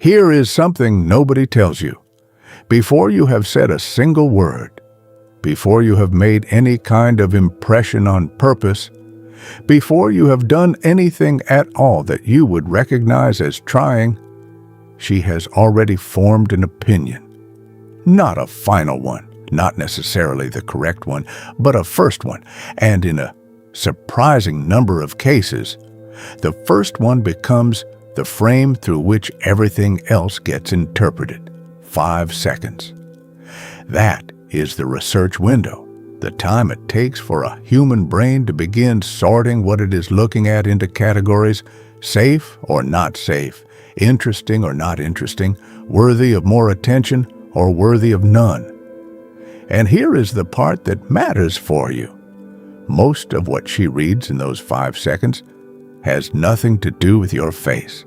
Here is something nobody tells you. Before you have said a single word, before you have made any kind of impression on purpose, before you have done anything at all that you would recognize as trying, she has already formed an opinion. Not a final one, not necessarily the correct one, but a first one, and in a surprising number of cases, the first one becomes the frame through which everything else gets interpreted. 5 seconds. That is the research window, the time it takes for a human brain to begin sorting what it is looking at into categories: safe or not safe, interesting or not interesting, worthy of more attention or worthy of none. And here is the part that matters for you. Most of what she reads in those 5 seconds has nothing to do with your face.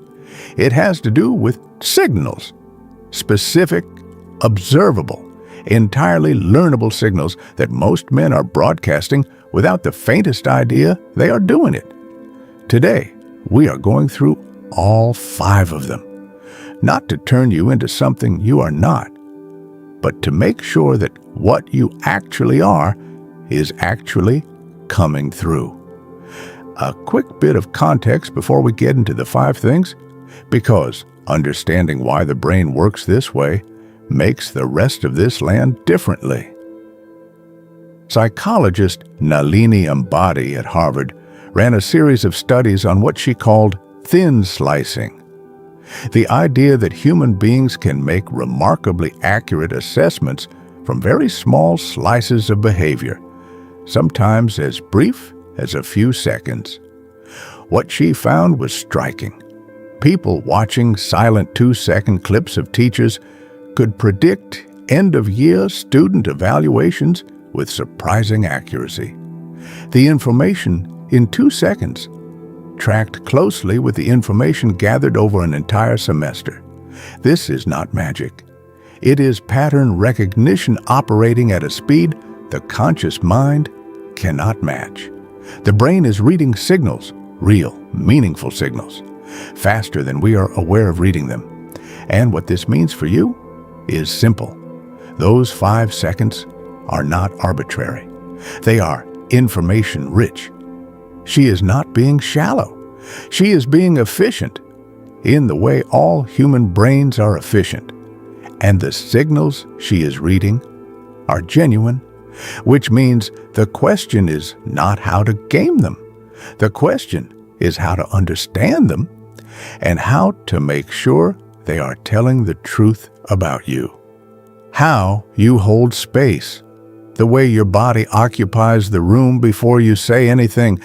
It has to do with signals, specific, observable, entirely learnable signals that most men are broadcasting without the faintest idea they are doing it. Today, we are going through all 5 of them, not to turn you into something you are not, but to make sure that what you actually are is actually coming through. A quick bit of context before we get into the 5 things, because understanding why the brain works this way makes the rest of this land differently. Psychologist Nalini Ambady at Harvard ran a series of studies on what she called thin slicing. The idea that human beings can make remarkably accurate assessments from very small slices of behavior, sometimes as brief as a few seconds. What she found was striking. People watching silent 2-second clips of teachers could predict end-of-year student evaluations with surprising accuracy. The information in 2 seconds tracked closely with the information gathered over an entire semester. This is not magic. It is pattern recognition operating at a speed the conscious mind cannot match. The brain is reading signals, real, meaningful signals, faster than we are aware of reading them. And what this means for you is simple. Those 5 seconds are not arbitrary. They are information-rich. She is not being shallow. She is being efficient in the way all human brains are efficient. And the signals she is reading are genuine, which means the question is not how to game them. The question is how to understand them and how to make sure they are telling the truth about you. How you hold space, the way your body occupies the room before you say anything.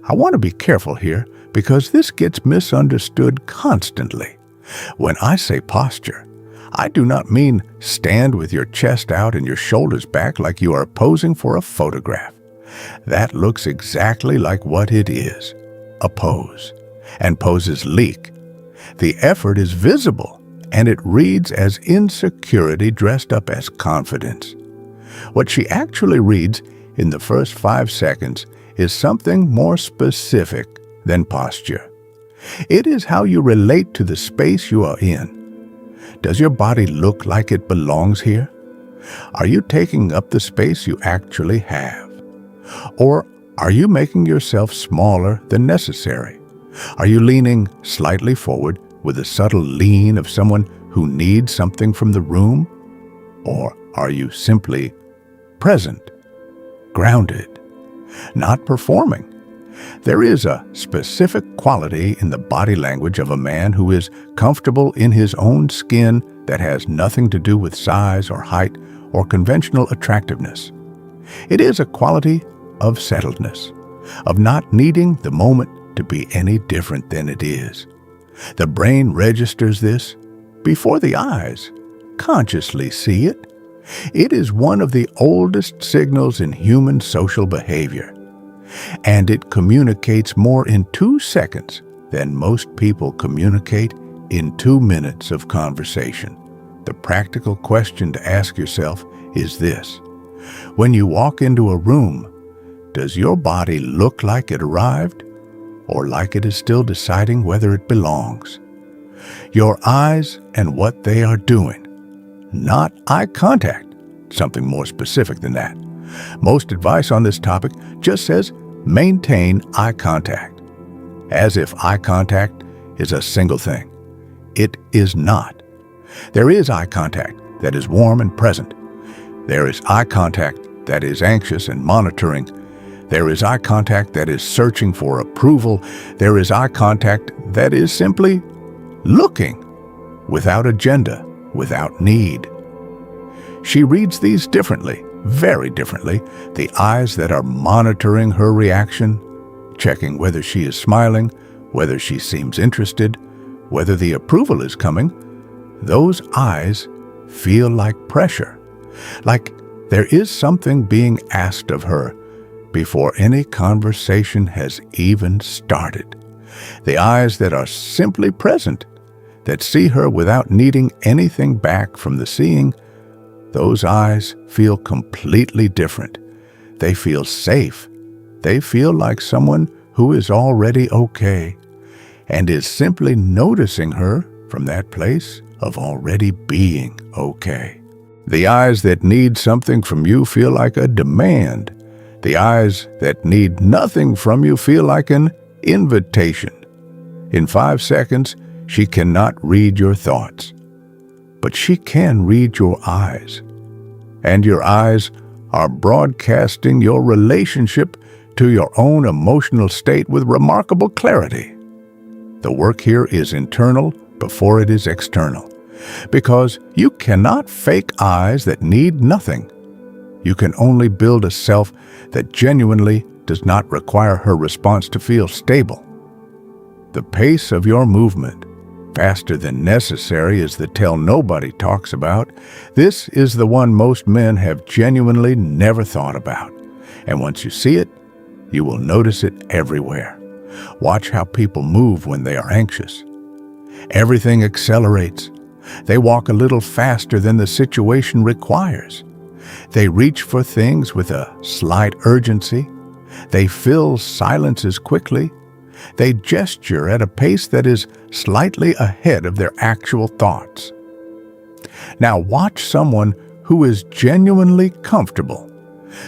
I want to be careful here because this gets misunderstood constantly. When I say posture, I do not mean stand with your chest out and your shoulders back like you are posing for a photograph. That looks exactly like what it is, a pose. And poses leak. The effort is visible, and it reads as insecurity dressed up as confidence. What she actually reads in the first 5 seconds is something more specific than posture. It is how you relate to the space you are in. Does your body look like it belongs here? Are you taking up the space you actually have? Or are you making yourself smaller than necessary? Are you leaning slightly forward with a subtle lean of someone who needs something from the room? Or are you simply present, grounded, not performing? There is a specific quality in the body language of a man who is comfortable in his own skin that has nothing to do with size or height or conventional attractiveness. It is a quality of settledness, of not needing the moment to be any different than it is. The brain registers this before the eyes consciously see it. It is one of the oldest signals in human social behavior, and it communicates more in 2 seconds than most people communicate in 2 minutes of conversation. The practical question to ask yourself is this: when you walk into a room, does your body look like it arrived, or like it is still deciding whether it belongs? Your eyes and what they are doing, not eye contact, something more specific than that. Most advice on this topic just says maintain eye contact, as if eye contact is a single thing. It is not. There is eye contact that is warm and present. There is eye contact that is anxious and monitoring. There is eye contact that is searching for approval. There is eye contact that is simply looking, without agenda, without need. She reads these differently, very differently. The eyes that are monitoring her reaction, checking whether she is smiling, whether she seems interested, whether the approval is coming, those eyes feel like pressure, like there is something being asked of her before any conversation has even started. The eyes that are simply present, that see her without needing anything back from the seeing, those eyes feel completely different. They feel safe. They feel like someone who is already okay and is simply noticing her from that place of already being okay. The eyes that need something from you feel like a demand. The eyes that need nothing from you feel like an invitation. In 5 seconds, she cannot read your thoughts, but she can read your eyes. And your eyes are broadcasting your relationship to your own emotional state with remarkable clarity. The work here is internal before it is external, because you cannot fake eyes that need nothing. You can only build a self that genuinely does not require her response to feel stable. The pace of your movement, faster than necessary, is the tell nobody talks about. This is the one most men have genuinely never thought about. And once you see it, you will notice it everywhere. Watch how people move when they are anxious. Everything accelerates. They walk a little faster than the situation requires. They reach for things with a slight urgency. They fill silences quickly. They gesture at a pace that is slightly ahead of their actual thoughts. Now watch someone who is genuinely comfortable,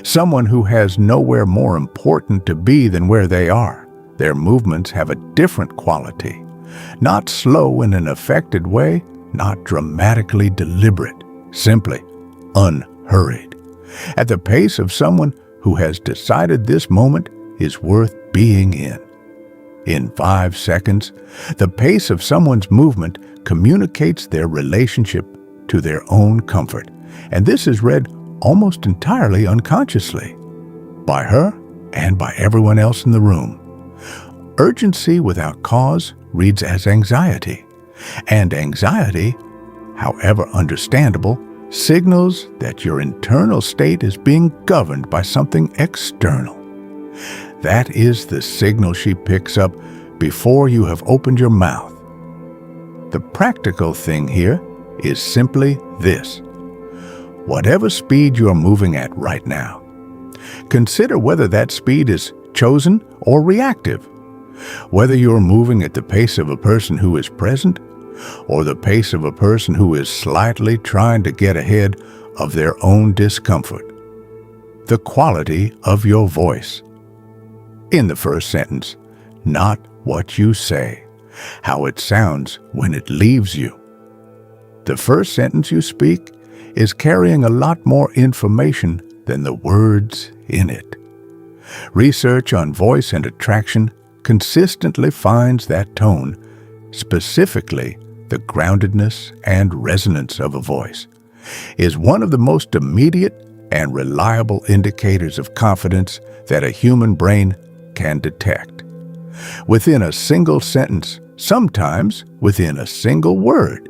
someone who has nowhere more important to be than where they are. Their movements have a different quality, not slow in an affected way, not dramatically deliberate, simply unhurried, at the pace of someone who has decided this moment is worth being in. In 5 seconds, the pace of someone's movement communicates their relationship to their own comfort, and this is read almost entirely unconsciously by her and by everyone else in the room. Urgency without cause reads as anxiety, and anxiety, however understandable, signals that your internal state is being governed by something external. That is the signal she picks up before you have opened your mouth. The practical thing here is simply this. Whatever speed you are moving at right now, consider whether that speed is chosen or reactive, whether you are moving at the pace of a person who is present or the pace of a person who is slightly trying to get ahead of their own discomfort. The quality of your voice. In the first sentence, not what you say, how it sounds when it leaves you. The first sentence you speak is carrying a lot more information than the words in it. Research on voice and attraction consistently finds that tone, specifically the groundedness and resonance of a voice, is one of the most immediate and reliable indicators of confidence that a human brain can detect. Within a single sentence, sometimes within a single word.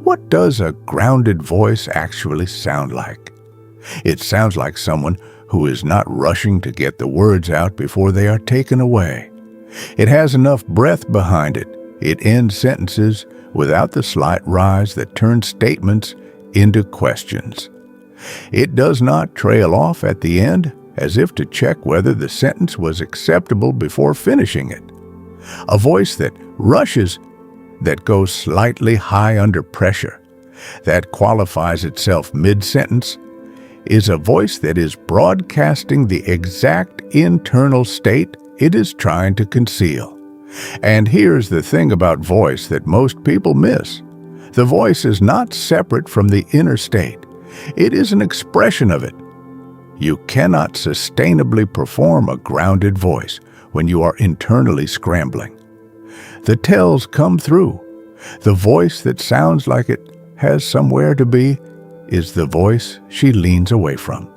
What does a grounded voice actually sound like? It sounds like someone who is not rushing to get the words out before they are taken away. It has enough breath behind it. It ends sentences without the slight rise that turns statements into questions. It does not trail off at the end as if to check whether the sentence was acceptable before finishing it. A voice that rushes that goes slightly high under pressure, that qualifies itself mid-sentence, is a voice that is broadcasting the exact internal state it is trying to conceal. And here's the thing about voice that most people miss. The voice is not separate from the inner state. It is an expression of it. You cannot sustainably perform a grounded voice when you are internally scrambling. The tells come through. The voice that sounds like it has somewhere to be is the voice she leans away from.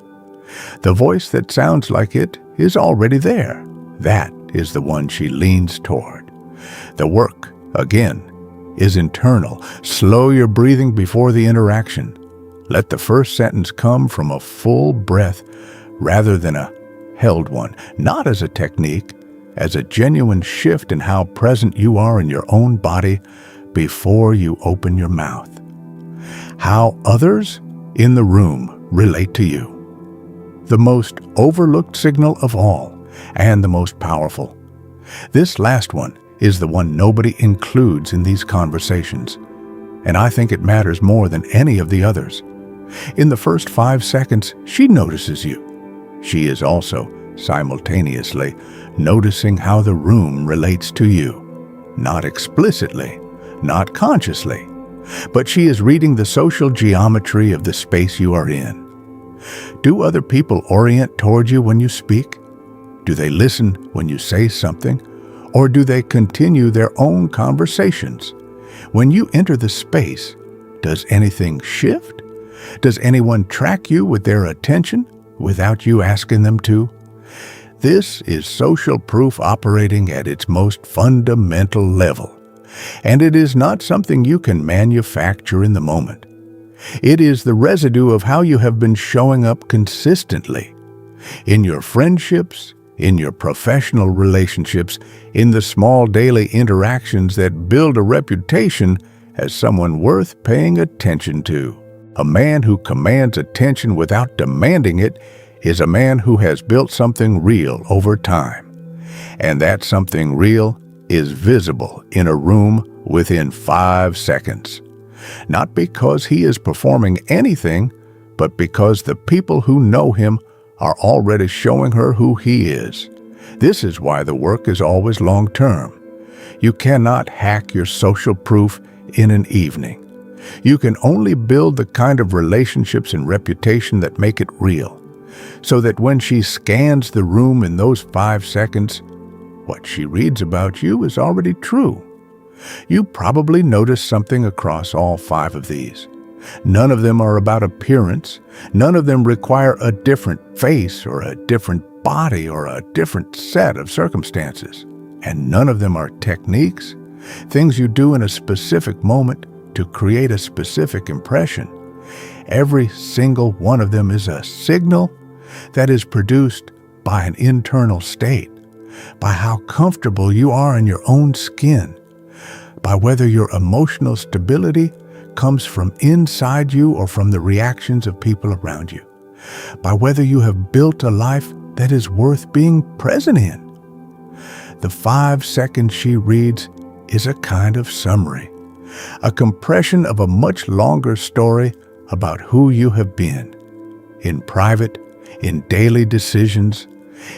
The voice that sounds like it is already there. That is the one she leans toward. The work, again, is internal. Slow your breathing before the interaction. Let the first sentence come from a full breath rather than a held one, not as a technique, as a genuine shift in how present you are in your own body before you open your mouth. How others in the room relate to you. The most overlooked signal of all, and the most powerful. This last one is the one nobody includes in these conversations, and I think it matters more than any of the others. In the first 5 seconds, she notices you. She is also simultaneously noticing how the room relates to you. Not explicitly, not consciously, but she is reading the social geometry of the space you are in. Do other people orient toward you when you speak? Do they listen when you say something, or do they continue their own conversations? When you enter the space, does anything shift? Does anyone track you with their attention without you asking them to? This is social proof operating at its most fundamental level, and it is not something you can manufacture in the moment. It is the residue of how you have been showing up consistently in your friendships, in your professional relationships, in the small daily interactions that build a reputation as someone worth paying attention to. A man who commands attention without demanding it is a man who has built something real over time. And that something real is visible in a room within 5 seconds. Not because he is performing anything, but because the people who know him are already showing her who he is. This is why the work is always long-term. You cannot hack your social proof in an evening. You can only build the kind of relationships and reputation that make it real, so that when she scans the room in those 5 seconds, what she reads about you is already true. You probably notice something across all 5 of these. None of them are about appearance. None of them require a different face or a different body or a different set of circumstances. And none of them are techniques, things you do in a specific moment to create a specific impression. Every single one of them is a signal that is produced by an internal state, by how comfortable you are in your own skin, by whether your emotional stability comes from inside you or from the reactions of people around you, by whether you have built a life that is worth being present in. The 5 seconds she reads is a kind of summary, a compression of a much longer story about who you have been, in private, in daily decisions,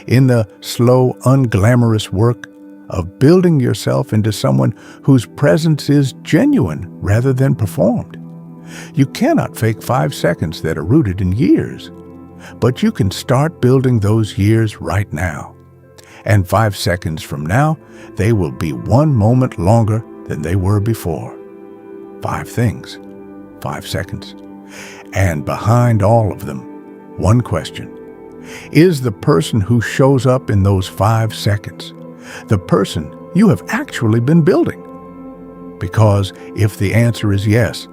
in the slow, unglamorous work of building yourself into someone whose presence is genuine rather than performed. You cannot fake 5 seconds that are rooted in years, but you can start building those years right now. And 5 seconds from now, they will be 1 moment longer than they were before. 5 things, 5 seconds. And behind all of them, one question. Is the person who shows up in those 5 seconds the person you have actually been building? Because if the answer is yes,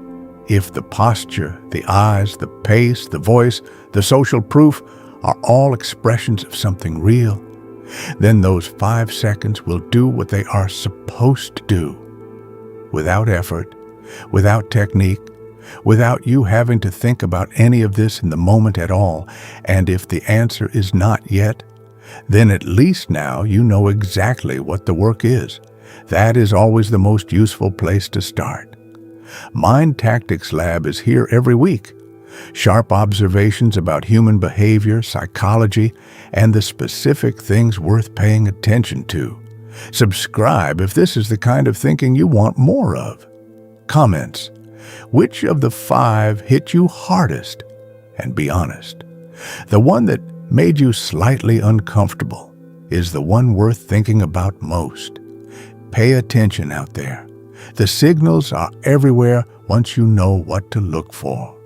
if the posture, the eyes, the pace, the voice, the social proof are all expressions of something real, then those 5 seconds will do what they are supposed to do. Without effort, without technique, without you having to think about any of this in the moment at all. And if the answer is not yet, then at least now you know exactly what the work is, That is always the most useful place to start. Mind Tactics Lab is here every week. Sharp observations about human behavior, psychology, and the specific things worth paying attention to. Subscribe if this is the kind of thinking you want more of. Comments. Which of the 5 hit you hardest? And be honest. The one that made you slightly uncomfortable is the one worth thinking about most. Pay attention out there. The signals are everywhere once you know what to look for.